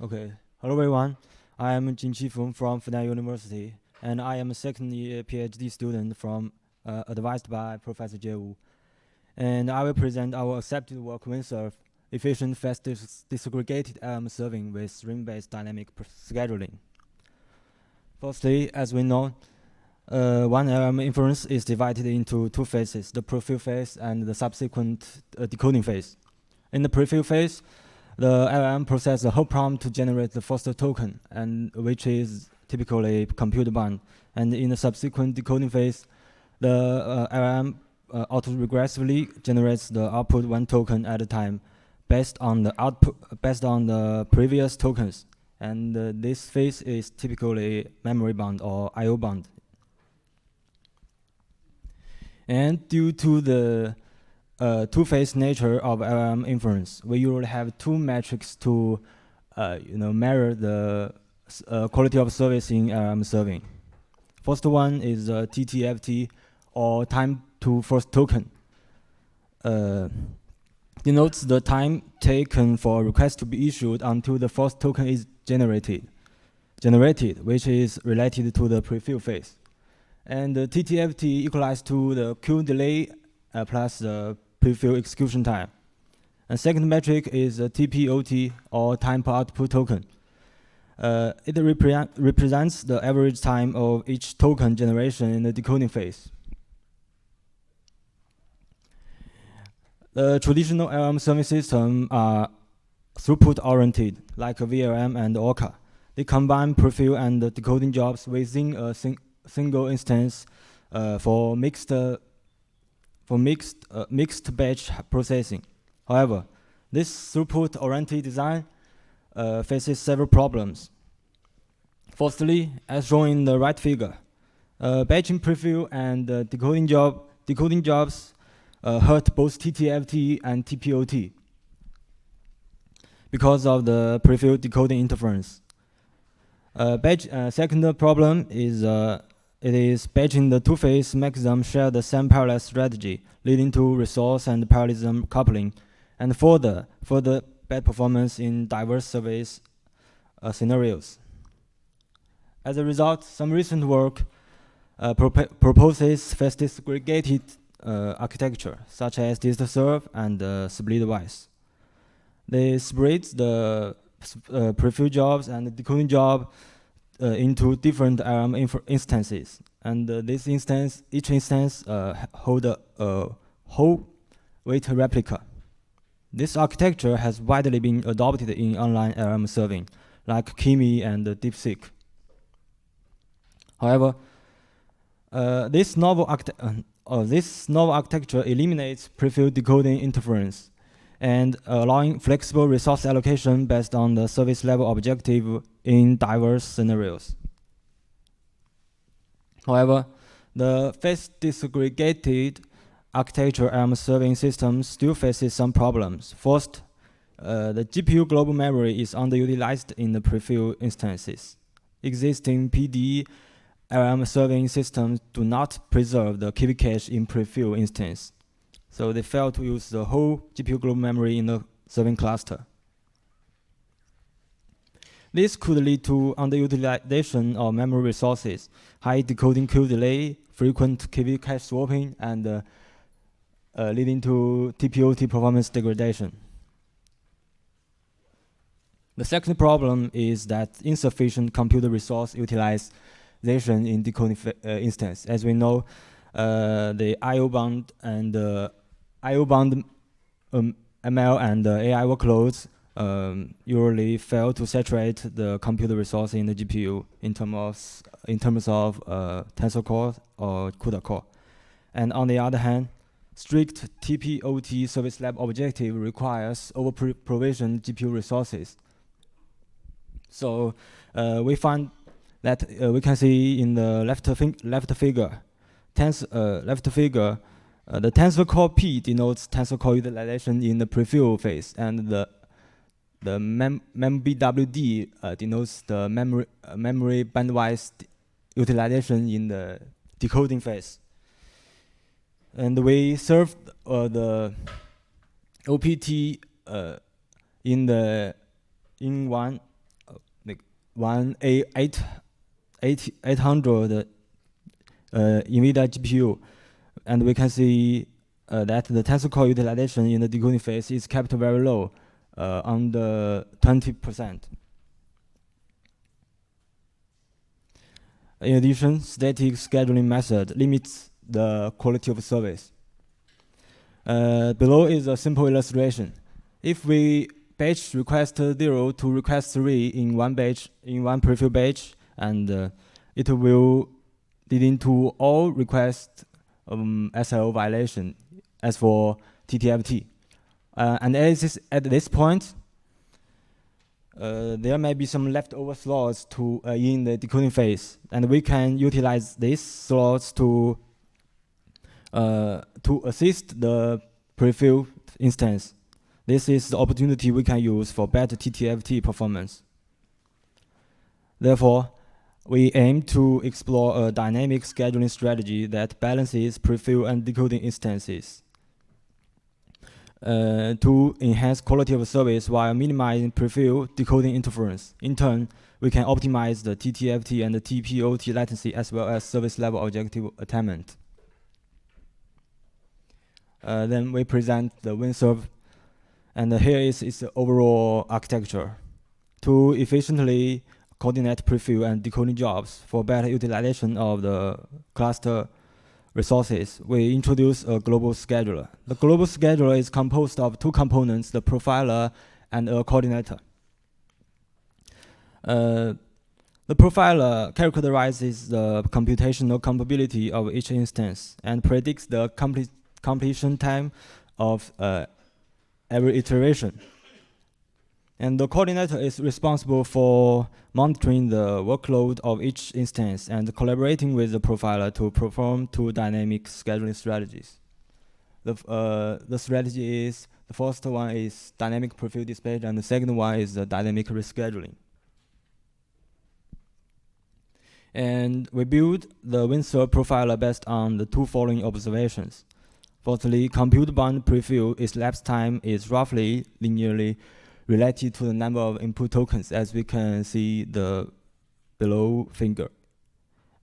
Okay. Hello everyone. I am Jingqi from Feng University, and I am a second-year PhD student advised by Professor Jie Wu. And I will present our accepted work WindServe, efficient fast disaggregated LLM serving with string-based dynamic scheduling. Firstly, as we know, one LLM inference is divided into two phases, the prefill phase and the subsequent decoding phase. In the prefill phase, the LLM processes the whole prompt to generate the first token, and which is typically compute-bound. And in the subsequent decoding phase, the LLM auto-regressively generates the output one token at a time, based on the previous tokens. And this phase is typically memory-bound or I/O-bound. And due to the two-phase nature of LLM inference, we usually have two metrics to measure the quality of service in LLM serving. First one is TTFT, or time to first token. Denotes the time taken for a request to be issued until the first token is generated, which is related to the prefill phase. And the TTFT equalized to the Q delay plus the prefill execution time. And second metric is TPOT, or time per output token. It represents the average time of each token generation in the decoding phase. The traditional LLM serving systems are throughput-oriented, like VLM and Orca. They combine prefill and decoding jobs within a single instance for mixed batch processing. However, this throughput-oriented design faces several problems. Firstly, as shown in the right figure, batching prefill and decoding jobs hurt both TTFT and TPOT because of the prefill decoding interference. Second problem is it is batching the two-phase makes them share the same parallel strategy, leading to resource and parallelism coupling, and further bad performance in diverse service scenarios. As a result, some recent work proposes fast disaggregated architecture, such as WindServe and Splitwise. They split the prefill jobs and the decoding job into different instances, and each instance hold a whole weight replica. This architecture has widely been adopted in online LLM serving, like Kimi and DeepSeek. However, this novel architecture eliminates prefill decoding interference and allowing flexible resource allocation based on the service level objective in diverse scenarios. However, the phase-disaggregated architecture LLM serving system still faces some problems. First, the GPU global memory is underutilized in the prefill instances. Existing PD LLM serving systems do not preserve the KV cache in prefill instance, so they fail to use the whole GPU global memory in the serving cluster. This could lead to underutilization of memory resources, high decoding queue delay, frequent KV cache swapping, and leading to TPOT performance degradation. The second problem is that insufficient computer resource utilization in decoding instance. As we know, the I/O-bound and I/O-bound ML and AI workloads usually fail to saturate the computer resource in the GPU in terms of tensor core or CUDA core. And on the other hand, strict TPOT service level objective requires over-provisioned GPU resources. So we find that we can see in the left figure, the tensor core P denotes tensor core utilization in the prefill phase, and the MEMBWD denotes the memory bandwidth utilization in the decoding phase. And we served the OPT in one like 800 NVIDIA GPU, and we can see that the tensor core utilization in the decoding phase is kept very low, under 20%. In addition, static scheduling method limits the quality of service. Below is a simple illustration. If we batch request 0 to request 3 in one preview batch, and it will lead into all request SLO violation as for TTFT. And at this point, there may be some leftover slots in the decoding phase, and we can utilize these slots to assist the preview instance. This is the opportunity we can use for better TTFT performance. Therefore, we aim to explore a dynamic scheduling strategy that balances preview and decoding instances to enhance quality of service while minimizing preview decoding interference. In turn, we can optimize the TTFT and the TPOT latency as well as service level objective attainment. Then we present the WindServe, and here is its overall architecture. To efficiently coordinate preview and decoding jobs for better utilization of the cluster resources, we introduce a global scheduler. The global scheduler is composed of two components, the profiler and a coordinator. The profiler characterizes the computational capability of each instance and predicts the completion time of every iteration. And the coordinator is responsible for monitoring the workload of each instance and collaborating with the profiler to perform two dynamic scheduling strategies. The strategy is, the first one is dynamic preview dispatch, and the second one is the dynamic rescheduling. And we build the WindServe profiler based on the two following observations. Firstly, compute-bound preview elapsed time is roughly linearly related to the number of input tokens, as we can see the below figure.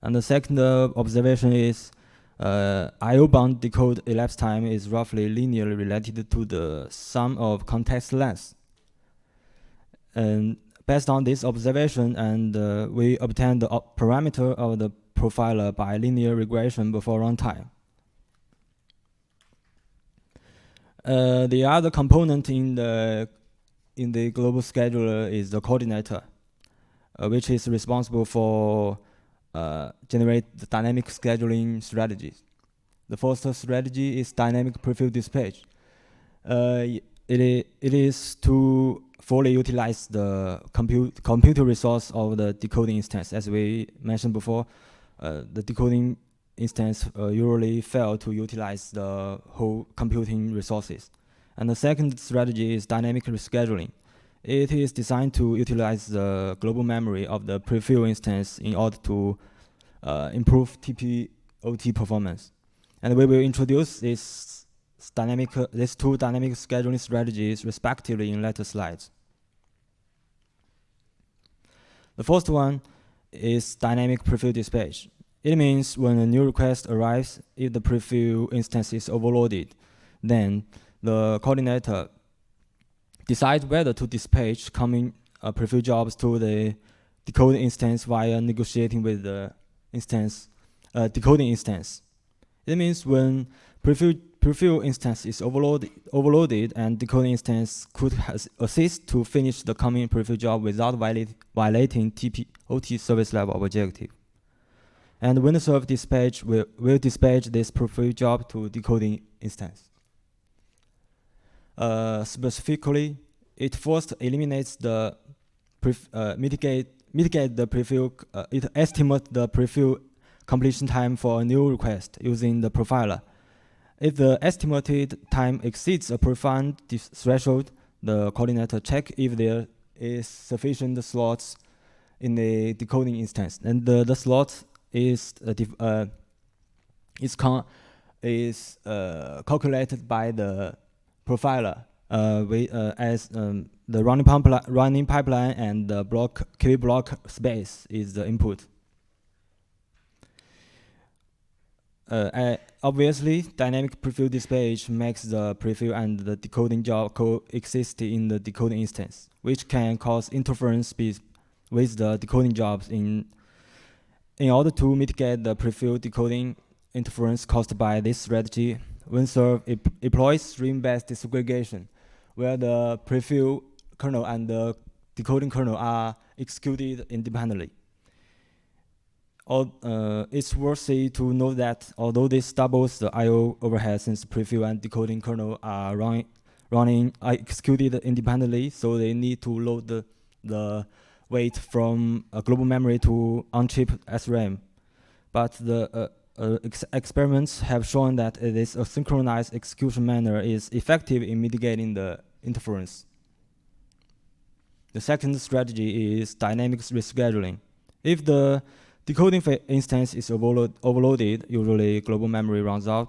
And the second observation is IO-bound decode elapsed time is roughly linearly related to the sum of context lengths. And based on this observation, and we obtain the parameter of the profiler by linear regression before runtime. The other component in the global scheduler is the coordinator, which is responsible for generate the dynamic scheduling strategies. The first strategy is dynamic preview dispatch. It is to fully utilize the computer resource of the decoding instance. As we mentioned before, the decoding instance usually fail to utilize the whole computing resources. And the second strategy is dynamic rescheduling. It is designed to utilize the global memory of the preview instance in order to improve TPOT performance. And we will introduce these two dynamic scheduling strategies respectively in later slides. The first one is dynamic preview dispatch. It means when a new request arrives, if the preview instance is overloaded, then the coordinator decides whether to dispatch coming preview jobs to the decoding instance via negotiating with the decoding instance. It means when preview instance is overloaded and decoding instance could assist to finish the coming preview job without violating TPOT service level objective. And WindServe dispatch will dispatch this preview job to decoding instance. Specifically, it first eliminates the mitigate the preview. It estimates the preview completion time for a new request using the profiler. If the estimated time exceeds a predefined threshold, the coordinator checks if there is sufficient slots in the decoding instance, and the slot is calculated by the profiler as the running pipeline and the KV block space is the input. Obviously, dynamic preview dispatch makes the preview and the decoding job coexist in the decoding instance, which can cause interference with the decoding jobs. In order to mitigate the preview decoding interference caused by this strategy, WindServe employs stream-based disaggregation, where the preview kernel and the decoding kernel are executed independently. It's worthy to note that although this doubles the I/O overhead, since preview and decoding kernel are executed independently, so they need to load the weight from a global memory to on-chip SRAM. But the experiments have shown that this synchronized execution manner is effective in mitigating the interference. The second strategy is dynamic rescheduling. If the decoding instance is overloaded, usually global memory runs out,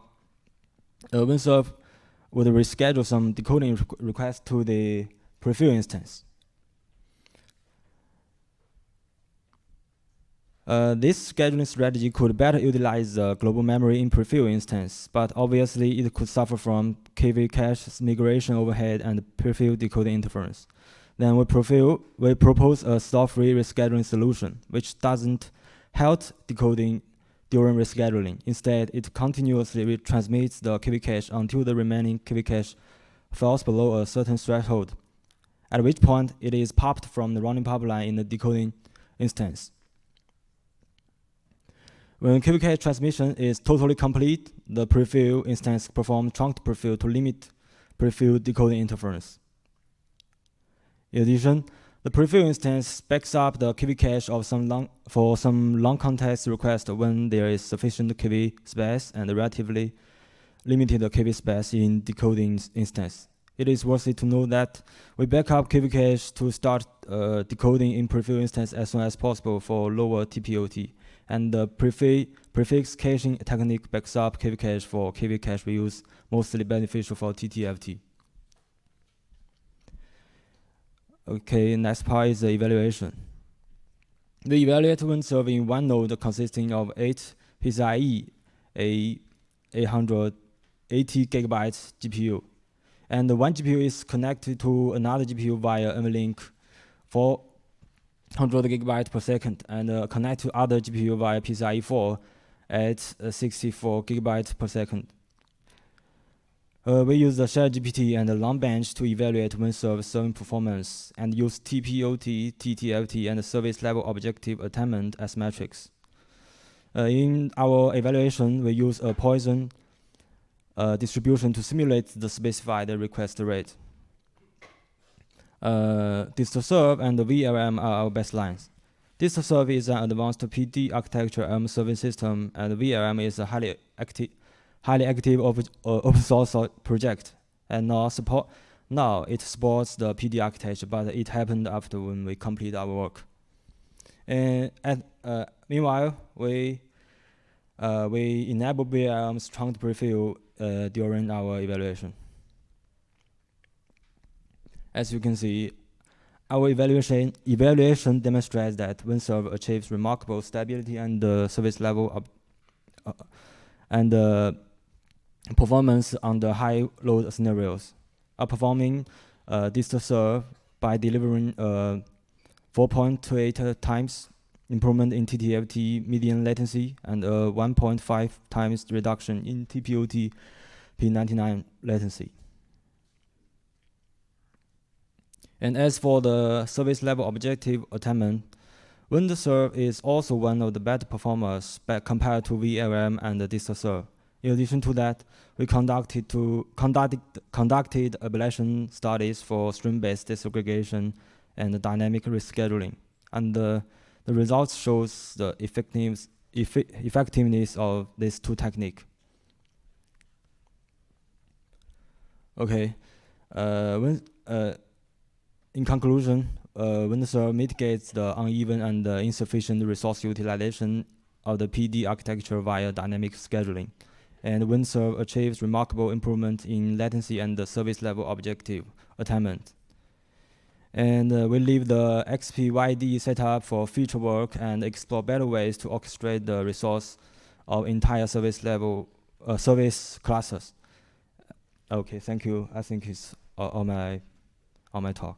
WindServe would reschedule some decoding requests to the preview instance. This scheduling strategy could better utilize the global memory in preview instance, but obviously it could suffer from KV cache migration overhead and preview decoding interference. Then we propose a stop-free rescheduling solution, which doesn't halt decoding during rescheduling. Instead, it continuously retransmits the KV cache until the remaining KV cache falls below a certain threshold, at which point it is popped from the running pipeline in the decoding instance. When KV cache transmission is totally complete, the preview instance performs trunked preview to limit preview decoding interference. In addition, the preview instance backs up the KV cache for some long context request when there is sufficient KV space and relatively limited KV space in decoding instance. It is worthy to note that we back up KV cache to start decoding in preview instance as soon as possible for lower TPOT, and the prefix caching technique backs up KV cache for KV cache reuse, mostly beneficial for TTFT. Okay, next part is the evaluation. We evaluate WindServe in one node consisting of 8 PCIe, a 880 GB GPU. And one GPU is connected to another GPU via NVLink 400 GB per second, and connect to other GPU via PCIe 4 at 64 GB per second. We use the shared GPT and the long bench to evaluate WindServe serving performance, and use TPOT, TTFT, and service level objective attainment as metrics. In our evaluation, we use a Poisson distribution to simulate the specified request rate. DistoServe and the VLM are our baselines. DistoServe is an advanced PD architecture serving system, and VLM is a highly active open source project, and now it supports the PD architecture, but it happened after when we complete our work. And meanwhile, we enable VLM's trunked preview during our evaluation. As you can see, our evaluation demonstrates that WindServe achieves remarkable stability and service level and performance under high load scenarios, outperforming DistoServe by delivering 4.28 times improvement in TTFT median latency and 1.5 times reduction in TPOT P99 latency. And as for the service level objective attainment, WindServe is also one of the better performers compared to VLM and DistoServe. In addition to that, we conducted ablation studies for stream-based disaggregation and dynamic rescheduling, and the results shows the effectiveness of these two techniques. Okay, in conclusion, WindServe mitigates the uneven and insufficient resource utilization of the PD architecture via dynamic scheduling. and WindServe achieves remarkable improvement in latency and the service level objective attainment. And we leave the XPYD setup for future work and explore better ways to orchestrate the resource of entire service level service classes. Okay, thank you. I think it's on my talk.